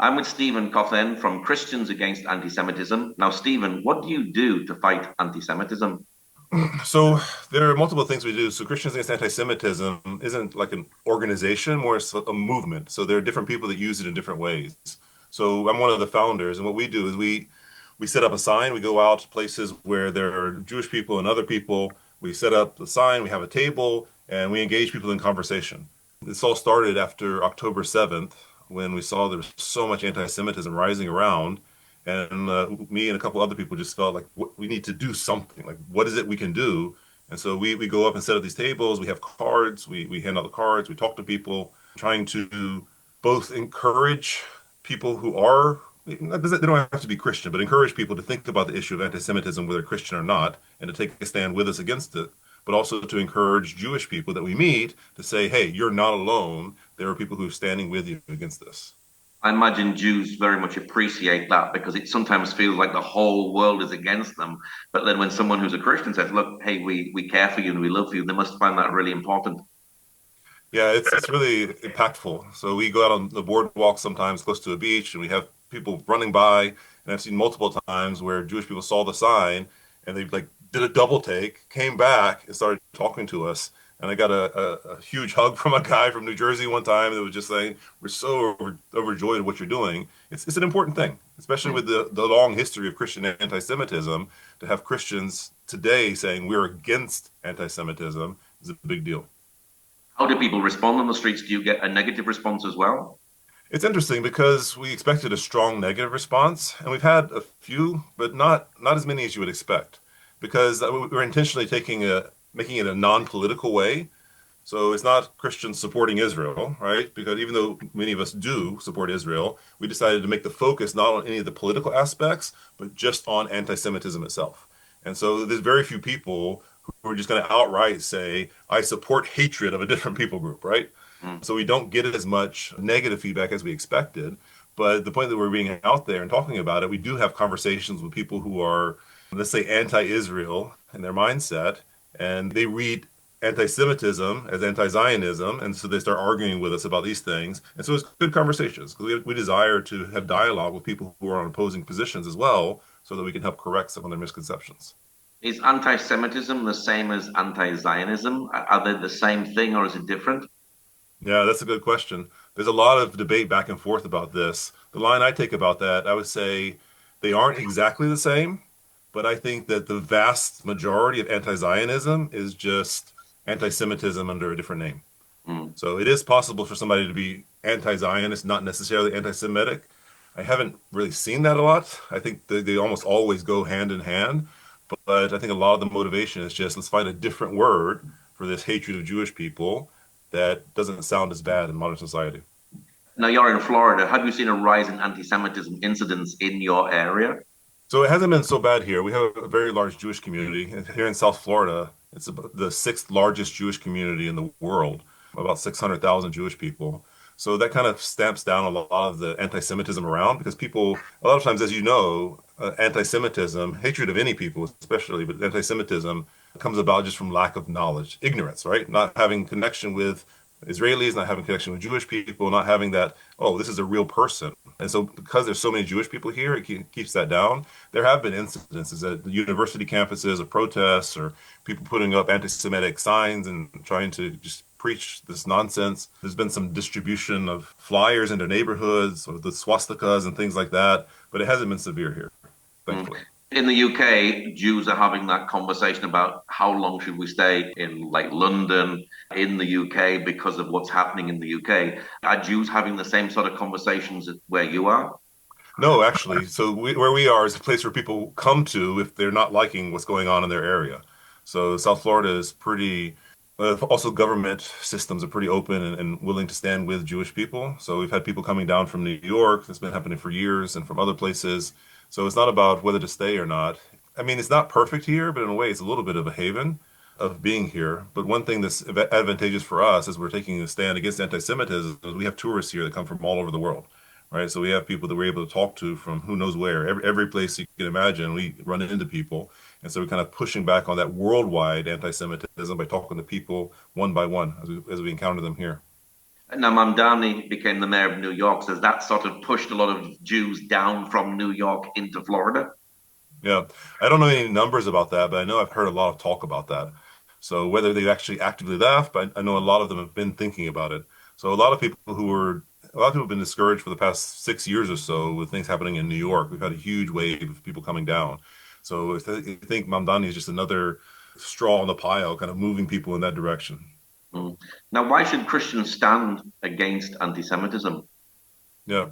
I'm with Stephen Cauthen from Christians Against Antisemitism. Now, Stephen, what do you do to fight antisemitism? So there are multiple things we do. So Christians Against Anti-Semitism isn't like an organization, more it's a movement. So there are different people that use it in different ways. So I'm one of the founders, and what we do is we set up a sign. We go out to places where there are Jewish people and other people. We set up the sign. We have a table, and we engage people in conversation. This all started after October 7th, when we saw there was so much anti-Semitism rising around. And me and a couple other people just felt like we need to do something. Like, what is it we can do? And so we go up and set up these tables. We have cards. We hand out the cards. We talk to people, trying to both encourage people who are, they don't have to be Christian, but encourage people to think about the issue of anti-Semitism, whether Christian or not, and to take a stand with us against it. But also to encourage Jewish people that we meet to say, hey, you're not alone. There are people who are standing with you against this. I imagine Jews very much appreciate that because it sometimes feels like the whole world is against them. But then when someone who's a Christian says, look, hey, we care for you and we love you, they must find that really important. Yeah, it's really impactful. So we go out on the boardwalk sometimes close to a beach, and we have people running by. And I've seen multiple times where Jewish people saw the sign and they like did a double take, came back and started talking to us. And I got a huge hug from a guy from New Jersey one time that was just saying, "We're so overjoyed at what you're doing." It's an important thing, especially with the long history of Christian anti-Semitism. To have Christians today saying we're against anti-Semitism is a big deal. How do people respond on the streets? Do you get a negative response as well? It's interesting because we expected a strong negative response, and we've had a few, but not as many as you would expect, because we're intentionally making it a non-political way. So it's not Christians supporting Israel, right? Because even though many of us do support Israel, we decided to make the focus not on any of the political aspects, but just on anti-Semitism itself. And so there's very few people who are just going to outright say, I support hatred of a different people group, right? Mm. So we don't get as much negative feedback as we expected. But the point that we're being out there and talking about it, we do have conversations with people who are, let's say, anti-Israel in their mindset, and they read anti-Semitism as anti-Zionism, and so they start arguing with us about these things. And so it's good conversations because we desire to have dialogue with people who are on opposing positions as well, so that we can help correct some of their misconceptions. Is anti-Semitism the same as anti-Zionism? Are they the same thing or is it different? Yeah, that's a good question. There's a lot of debate back and forth about this. The line I take about that, I would say they aren't exactly the same, but I think that the vast majority of anti-Zionism is just anti-Semitism under a different name. Mm. So it is possible for somebody to be anti-Zionist, not necessarily anti-Semitic. I haven't really seen that a lot. I think they almost always go hand in hand, but I think a lot of the motivation is just let's find a different word for this hatred of Jewish people that doesn't sound as bad in modern society. Now you're in Florida. Have you seen a rise in anti-Semitism incidents in your area? So it hasn't been so bad here. We have a very large Jewish community. And here in South Florida, it's about the sixth largest Jewish community in the world, about 600,000 Jewish people. So that kind of stamps down a lot of the anti-Semitism around because people, a lot of times, as you know, anti-Semitism, hatred of any people, especially, but anti-Semitism comes about just from lack of knowledge, ignorance, right? Not having connection with Israelis, not having connection with Jewish people, not having that, oh, this is a real person. And so because there's so many Jewish people here, it keeps that down. There have been incidences at the university campuses of protests or people putting up anti-Semitic signs and trying to just preach this nonsense. There's been some distribution of flyers into neighborhoods or the swastikas and things like that, but it hasn't been severe here, Mm. thankfully. In the UK, Jews are having that conversation about how long should we stay in like London, in the UK because of what's happening in the UK. Are Jews having the same sort of conversations where you are? No, actually. So where we are is a place where people come to if they're not liking what's going on in their area. So South Florida is pretty, also government systems are pretty open and willing to stand with Jewish people. So we've had people coming down from New York. That's been happening for years and from other places. So it's not about whether to stay or not. I mean, it's not perfect here, but in a way, it's a little bit of a haven of being here. But one thing that's advantageous for us as we're taking a stand against anti-Semitism is we have tourists here that come from all over the world, right? So we have people that we're able to talk to from who knows where, every place you can imagine. We run into people, and so we're kind of pushing back on that worldwide anti-Semitism by talking to people one by one as we encounter them here. Now, Mamdani became the mayor of New York. So has that sort of pushed a lot of Jews down from New York into Florida? Yeah, I don't know any numbers about that, but I know I've heard a lot of talk about that. So whether they've actually actively left, but I know a lot of them have been thinking about it. So a lot of people have been discouraged for the past 6 years or so with things happening in New York. We've had a huge wave of people coming down. So if they think Mamdani is just another straw on the pile, kind of moving people in that direction. Mm. Now, why should Christians stand against anti-Semitism? Yeah,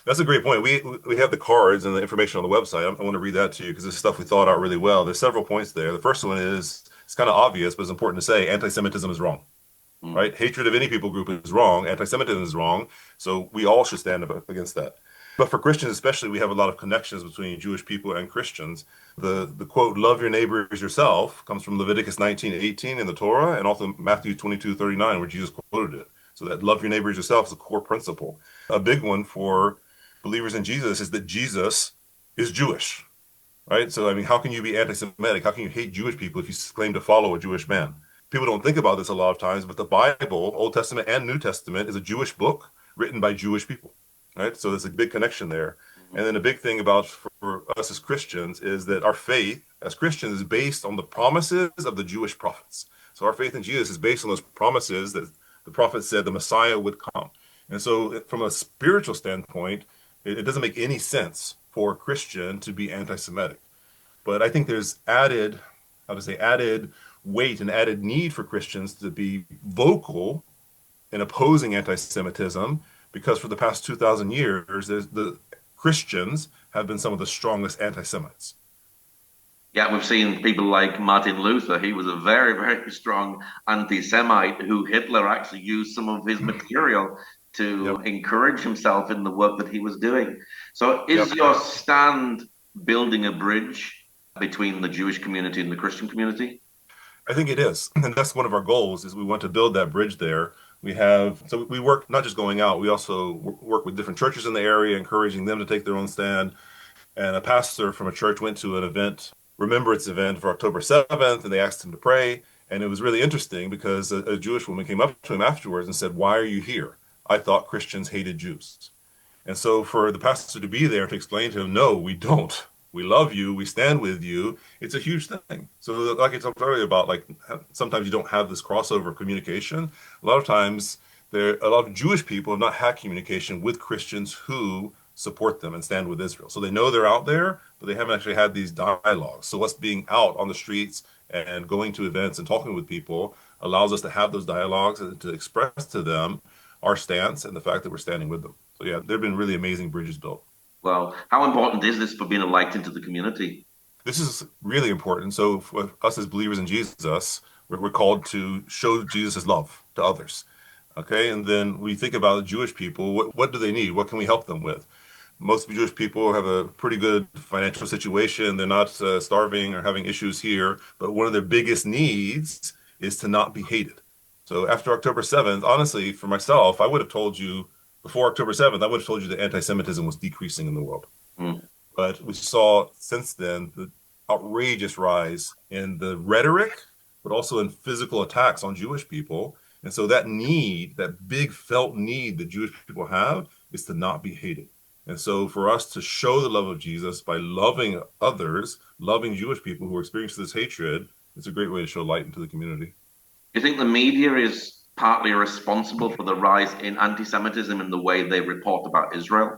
that's a great point. We have the cards and the information on the website. I want to read that to you because this stuff we thought out really well. There's several points there. The first one is it's kind of obvious, but it's important to say anti-Semitism is wrong, Mm. right? Hatred of any people group is wrong. Anti-Semitism is wrong. So we all should stand up against that. But for Christians especially, we have a lot of connections between Jewish people and Christians. The quote, love your neighbor as yourself, comes from Leviticus 19:18 in the Torah and also Matthew 22:39, where Jesus quoted it. So that love your neighbor as yourself is a core principle. A big one for believers in Jesus is that Jesus is Jewish, right? So, I mean, how can you be anti-Semitic? How can you hate Jewish people if you claim to follow a Jewish man? People don't think about this a lot of times, but the Bible, Old Testament and New Testament, is a Jewish book written by Jewish people, right? So there's a big connection there. And then a big thing about for us as Christians is that our faith as Christians is based on the promises of the Jewish prophets. So our faith in Jesus is based on those promises that the prophet said the Messiah would come. And so from a spiritual standpoint, it doesn't make any sense for a Christian to be anti-Semitic. But I think there's added, how to say, added weight and added need for Christians to be vocal in opposing anti-Semitism because for the past 2,000 years, the Christians have been some of the strongest anti-Semites. Yeah, we've seen people like Martin Luther. He was a very, very strong anti-Semite who Hitler actually used some of his material to Yep. encourage himself in the work that he was doing. So, is Yep. your stand building a bridge between the Jewish community and the Christian community? I think it is. And that's one of our goals is we want to build that bridge there. So we work not just going out, we also work with different churches in the area, encouraging them to take their own stand. And a pastor from a church went to an event, remembrance event for October 7th, and they asked him to pray. And it was really interesting because a Jewish woman came up to him afterwards and said, "Why are you here? I thought Christians hated Jews." And so for the pastor to be there to explain to him, no, we don't. We love you. We stand with you. It's a huge thing. So like I talked earlier about, like sometimes you don't have this crossover of communication. A lot of times a lot of Jewish people have not had communication with Christians who support them and stand with Israel. So they know they're out there, but they haven't actually had these dialogues. So us being out on the streets and going to events and talking with people allows us to have those dialogues and to express to them our stance and the fact that we're standing with them. So yeah, there have been really amazing bridges built. Well, how important is this for being a light into the community? This is really important. So for us as believers in Jesus, we're called to show Jesus' love to others. Okay, and then we think about Jewish people. What do they need? What can we help them with? Most Jewish people have a pretty good financial situation. They're not starving or having issues here, but one of their biggest needs is to not be hated. So after October 7th, honestly, for myself, I would have told you before October 7th, I would have told you that anti-Semitism was decreasing in the world. Mm. But we saw since then the outrageous rise in the rhetoric, but also in physical attacks on Jewish people. And so that need, that big felt need that Jewish people have is to not be hated. And so for us to show the love of Jesus by loving others, loving Jewish people who are experiencing this hatred, it's a great way to show light into the community. Do you think the media is partly responsible for the rise in anti-Semitism in the way they report about Israel?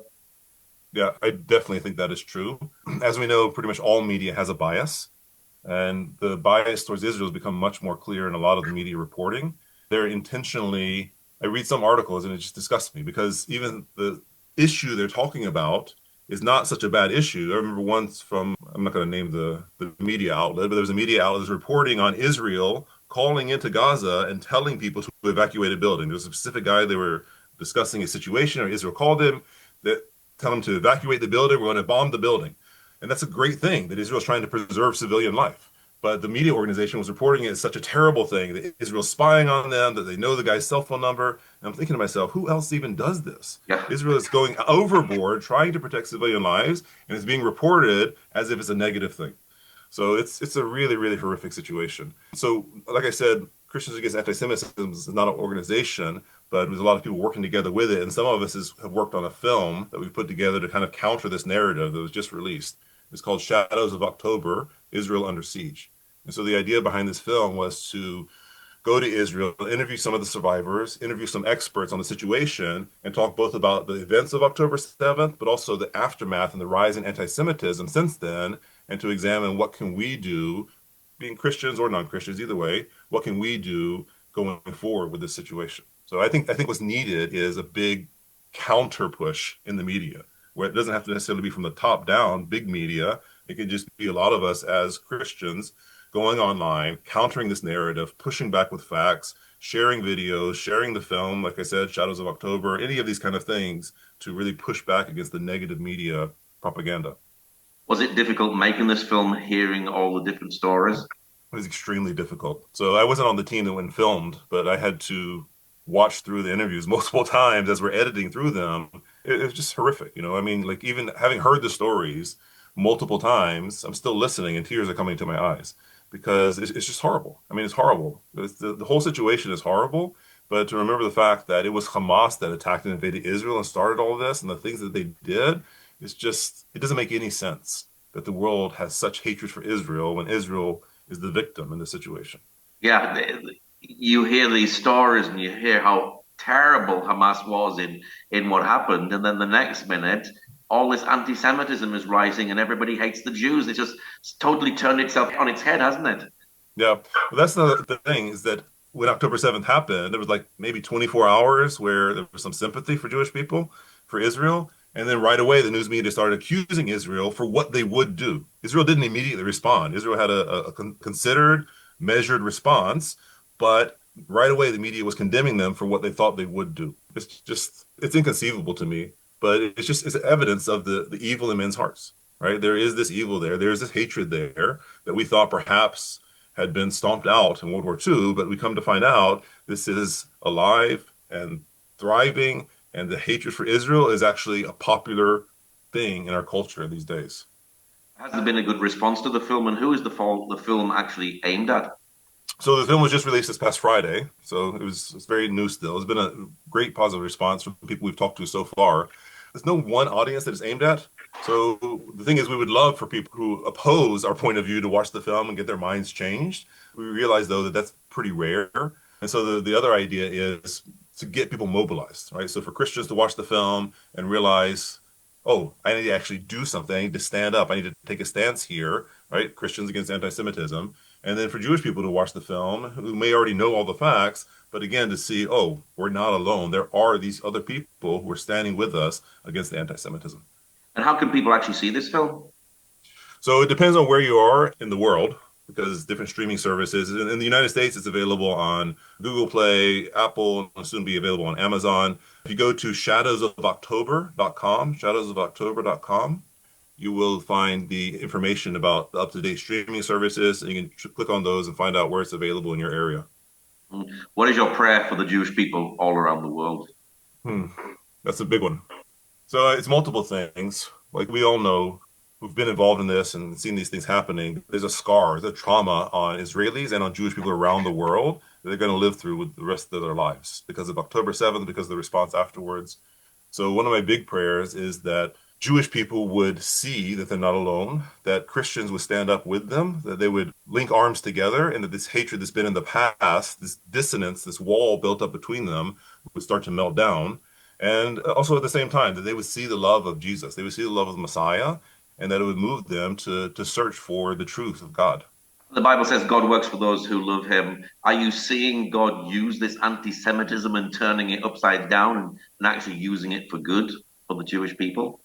Yeah, I definitely think that is true. As we know, pretty much all media has a bias, and the bias towards Israel has become much more clear in a lot of the media reporting. They're intentionally, I read some articles and it just disgusts me because even the issue they're talking about is not such a bad issue. I remember once from, I'm not going to name the media outlet, but there was a media outlet that was reporting on Israel calling into Gaza and telling people to evacuate a building. There was a specific guy, they were discussing a situation, or Israel called him, that tell him to evacuate the building, we're going to bomb the building. And that's a great thing that Israel's trying to preserve civilian life. But the media organization was reporting it as such a terrible thing that Israel's spying on them, that they know the guy's cell phone number. And I'm thinking to myself, who else even does this? Yeah. Israel is going overboard trying to protect civilian lives, and it's being reported as if it's a negative thing. So it's a really, really horrific situation. So, like I said, Christians Against Anti-Semitism is not an organization, but there's a lot of people working together with it. And some of us have worked on a film that we've put together to kind of counter this narrative that was just released. It's called Shadows of October, Israel Under Siege. And so the idea behind this film was to go to Israel, interview some of the survivors, interview some experts on the situation, and talk both about the events of October 7th, but also the aftermath and the rise in anti-Semitism since then, and to examine what can we do, being Christians or non-Christians, either way, what can we do going forward with this situation? So I think what's needed is a big counter push in the media, where it doesn't have to necessarily be from the top down, big media. It can just be a lot of us as Christians going online, countering this narrative, pushing back with facts, sharing videos, sharing the film, like I said, Shadows of October, any of these kind of things to really push back against the negative media propaganda. Was it difficult making this film, hearing all the different stories? It was extremely difficult. So I wasn't on the team that went and filmed, but I had to watch through the interviews multiple times as we're editing through them. It was just horrific. I mean, like even having heard the stories multiple times, I'm still listening and tears are coming to my eyes because it's just horrible. I mean, it's horrible. The whole situation is horrible. But to remember the fact that it was Hamas that attacked and invaded Israel and started all of this and the things that they did, it doesn't make any sense that the world has such hatred for Israel when Israel is the victim in this situation. Yeah, you hear these stories and you hear how terrible Hamas was in what happened, and then the next minute, all this anti-Semitism is rising and everybody hates the Jews. It's totally turned itself on its head, hasn't it? Yeah, well, that's the thing is that when October 7th happened, there was like maybe 24 hours where there was some sympathy for Jewish people, for Israel. And then right away, the news media started accusing Israel for what they would do. Israel didn't immediately respond. Israel had a considered, measured response, but right away, the media was condemning them for what they thought they would do. It's inconceivable to me, but it's evidence of the evil in men's hearts, right? There is this evil there. There's this hatred there that we thought perhaps had been stomped out in World War II, but we come to find out this is alive and thriving, and the hatred for Israel is actually a popular thing in our culture these days. Has there been a good response to the film, and who is the film actually aimed at? So the film was just released this past Friday, so it's very new still. It's been a great positive response from people we've talked to so far. There's no one audience that it's aimed at. So the thing is, we would love for people who oppose our point of view to watch the film and get their minds changed. We realize, though, that that's pretty rare. And so the other idea is to get people mobilized, right? So for Christians to watch the film and realize, oh, I need to actually do something. I need to stand up. I need to take a stance here, right? Christians Against Anti-Semitism. And then for Jewish people to watch the film who may already know all the facts, but again, to see, oh, we're not alone. There are these other people who are standing with us against the anti-Semitism. And how can people actually see this film? So it depends on where you are in the world because different streaming services. In the United States, it's available on Google Play, Apple, and soon be available on Amazon. If you go to shadowsofoctober.com, shadowsofoctober.com, you will find the information about the up-to-date streaming services, and you can click on those and find out where it's available in your area. What is your prayer for the Jewish people all around the world? That's a big one. So it's multiple things. Like we all know who've been involved in this and seen these things happening, there's a scar, there's a trauma on Israelis and on Jewish people around the world that they're going to live through with the rest of their lives because of October 7th, because of the response afterwards. So one of my big prayers is that Jewish people would see that they're not alone, that Christians would stand up with them, that they would link arms together, and that this hatred that's been in the past, this dissonance, this wall built up between them would start to melt down. And also at the same time, that they would see the love of Jesus, they would see the love of the Messiah, and that it would move them to search for the truth of God. The Bible says God works for those who love him. Are you seeing God use this anti-Semitism and turning it upside down and actually using it for good for the Jewish people?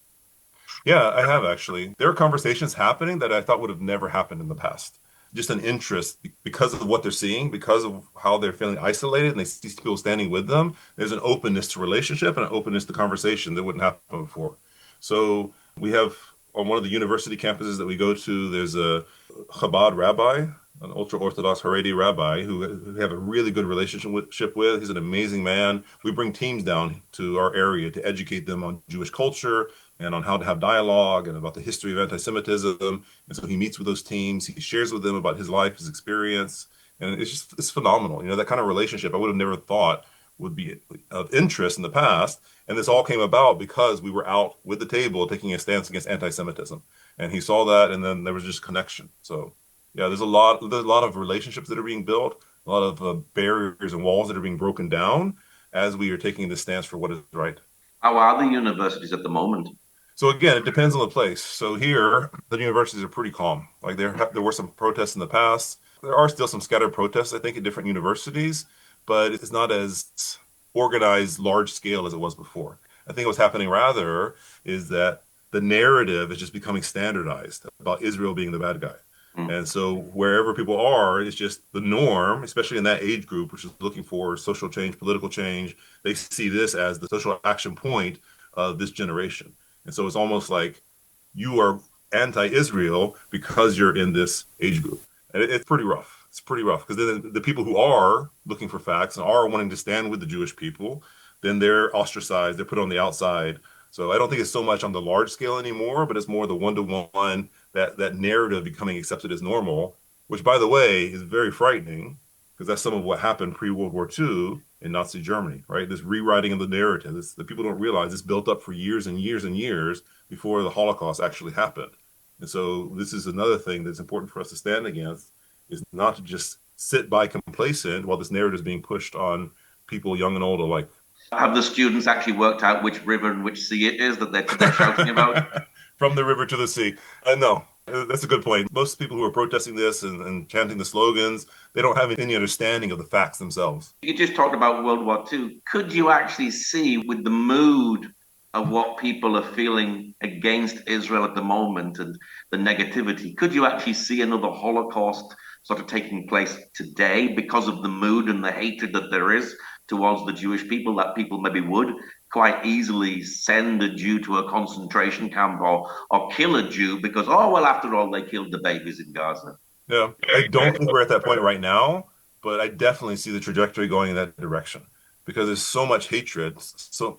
Yeah, I have actually. There are conversations happening that I thought would have never happened in the past. Just an interest because of what they're seeing, because of how they're feeling isolated, and they see people standing with them. There's an openness to relationship and an openness to conversation that wouldn't happen before. So we have on one of the university campuses that we go to, there's a Chabad rabbi, an ultra-Orthodox Haredi rabbi who we have a really good relationship with. He's an amazing man. We bring teams down to our area to educate them on Jewish culture and on how to have dialogue and about the history of anti-Semitism. And so he meets with those teams. He shares with them about his life, his experience. And it's phenomenal. That kind of relationship I would have never thought would be of interest in the past. And this all came about because we were out with the table taking a stance against anti-Semitism. And he saw that, and then there was just connection. So yeah, there's a lot of relationships that are being built, a lot of barriers and walls that are being broken down as we are taking this stance for what is right. How are the universities at the moment? So again, it depends on the place. So here, the universities are pretty calm. Like there were some protests in the past. There are still some scattered protests, I think, at different universities, but it's not as organized, large scale as it was before. I think what's happening rather is that the narrative is just becoming standardized about Israel being the bad guy. Mm. And so wherever people are, it's just the norm, especially in that age group, which is looking for social change, political change. They see this as the social action point of this generation. And so it's almost like you are anti-Israel because you're in this age group. And it's pretty rough. It's pretty rough because then the people who are looking for facts and are wanting to stand with the Jewish people, then they're ostracized, they're put on the outside. So I don't think it's so much on the large scale anymore, but it's more the one-to-one, that narrative becoming accepted as normal, which by the way is very frightening because that's some of what happened pre-World War II in Nazi Germany, right? This rewriting of the narrative. The people don't realize this built up for years and years and years before the Holocaust actually happened. And so this is another thing that's important for us to stand against, is not to just sit by complacent while this narrative is being pushed on people young and old alike. Have the students actually worked out which river and which sea it is that they're shouting about? From the river to the sea. No, that's a good point. Most people who are protesting this and chanting the slogans, they don't have any understanding of the facts themselves. You just talked about World War II. Could you actually see with the mood of what people are feeling against Israel at the moment and the negativity, could you actually see another Holocaust sort of taking place today because of the mood and the hatred that there is towards the Jewish people, that people maybe would quite easily send a Jew to a concentration camp or kill a Jew because, oh, well, after all, they killed the babies in Gaza? Yeah, I don't think we're at that point right now, but I definitely see the trajectory going in that direction because there's so much hatred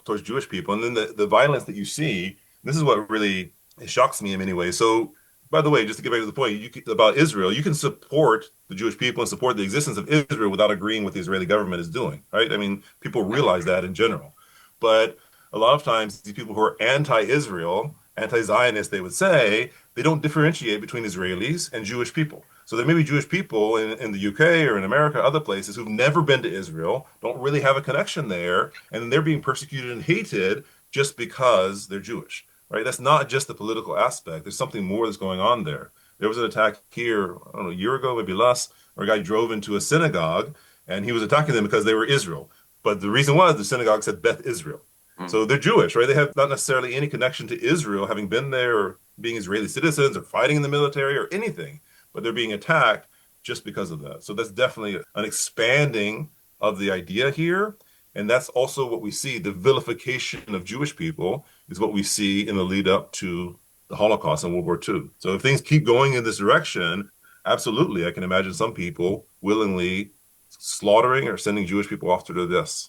towards Jewish people. And then the violence that you see, this is what really shocks me in many ways. So, by the way, just to get back to the point about Israel, you can support the Jewish people and support the existence of Israel without agreeing with the Israeli government is doing, right? I mean, people realize that in general. But a lot of times, these people who are anti-Israel, anti-Zionist, they would say, they don't differentiate between Israelis and Jewish people. So there may be Jewish people in the UK or in America, other places, who've never been to Israel, don't really have a connection there, and they're being persecuted and hated just because they're Jewish, right? That's not just the political aspect. There's something more that's going on there. There was an attack here, I don't know, a year ago, maybe less, where a guy drove into a synagogue, and he was attacking them because they were Israel. But the reason was the synagogue said Beth Israel. So they're Jewish, right? They have not necessarily any connection to Israel, having been there or being Israeli citizens or fighting in the military or anything, but they're being attacked just because of that. So that's definitely an expanding of the idea here. And that's also what we see. The vilification of Jewish people is what we see in the lead up to the Holocaust and World War II. So if things keep going in this direction, absolutely, I can imagine some people willingly slaughtering or sending Jewish people off to their deaths.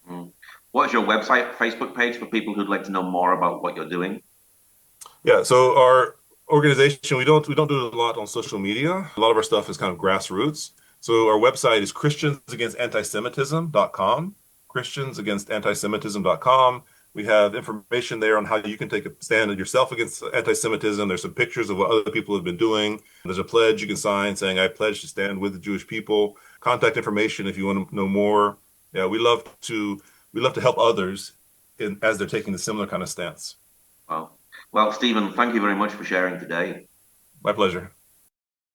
Mm. What's your website, Facebook page for people who'd like to know more about what you're doing? Yeah, so our organization, we don't do a lot on social media. A lot of our stuff is kind of grassroots. So our website is christiansagainstantisemitism.com, christiansagainstantisemitism.com. We have information there on how you can take a stand yourself against anti-Semitism. There's some pictures of what other people have been doing. There's a pledge you can sign saying, I pledge to stand with the Jewish people. Contact information if you want to know more. Yeah, we love to help others as they're taking a similar kind of stance. Well, Stephen, thank you very much for sharing today. My pleasure.